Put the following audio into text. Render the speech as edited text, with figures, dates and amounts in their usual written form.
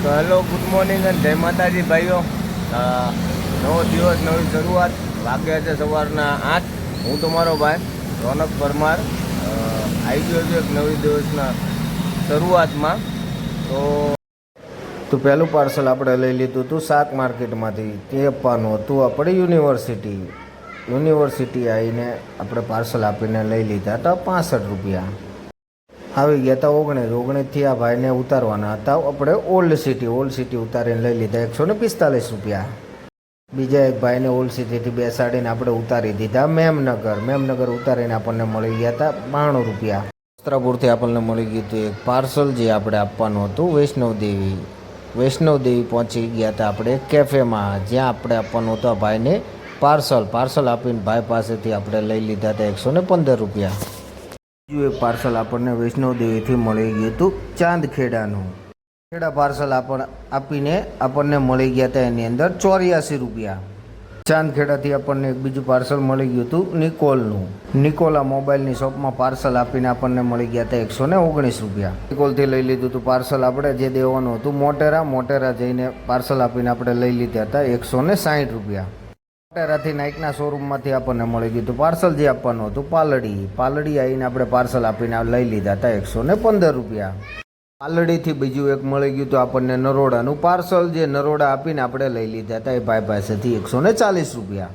તો hello, good morning અને જય માતાજી ભાઈઓ. નવો દિવસ, નવી શરૂઆત. વાગ્યા છે સવારના 8. હું તમારો ભાઈ રોનક પરમાર આવી ગયો છું એક નવી દિવસના શરૂઆતમાં. તો પહેલું પાર્સલ આપણે લઈ લીધું હતું શાક માર્કેટમાંથી. તે આપવાનું હતું આપણે યુનિવર્સિટી આવીને આપણે પાર્સલ આપીને લઈ લીધા હતા 65 રૂપિયા. આવી ગયા હતા 19થી આ ભાઈને ઉતારવાના હતા આપણે ઓલ્ડ સિટી ઉતારીને લઈ લીધા 145 રૂપિયા. બીજા એક ભાઈને ઓલ્ડ સિટીથી બેસાડીને આપણે ઉતારી દીધા મેમનગર ઉતારીને આપણને મળી ગયા હતા 92 રૂપિયા. વસ્ત્રાપુરથી આપણને મળી ગયું હતું એક પાર્સલ જે આપણે આપવાનું હતું વૈષ્ણવદેવી પહોંચી ગયા હતા આપણે કેફેમાં, જ્યાં આપણે આપવાનું હતું આ ભાઈને પાર્સલ આપીને ભાઈ પાસેથી આપણે લઈ લીધા હતા 115 રૂપિયા. બીજું એક પાર્સલ આપણને વૈષ્ણવદેવીથી મળી ગયું હતું ચાંદખેડાનું. પાર્સલ આપીને આપણને મળી ગયા હતા એની અંદર 84 રૂપિયા. ચાંદખેડાથી આપણને એક બીજું પાર્સલ મળી ગયું હતું નિકોલા મોબાઈલની શોપમાં પાર્સલ આપીને આપણને મળી ગયા હતા 119 રૂપિયા. નિકોલથી લઈ લીધું હતું પાર્સલ આપણે, જે દેવાનું હતું મોટેરા જઈને પાર્સલ આપીને આપણે લઈ લીધા હતા 160 રૂપિયા. મોટેરાથી નાઇકના શોરૂમમાંથી આપણને મળી ગયું હતું પાર્સલ, જે આપવાનું હતું પાલડી આવીને આપણે પાર્સલ આપીને લઈ લીધા હતા 115 રૂપિયા. પાલડીથી બીજું એક મળી ગયું હતું આપણને નરોડાનું પાર્સલ, જે નરોડા આપીને આપણે લઈ લીધા હતા એ ભાઈ પાસેથી 140 રૂપિયા.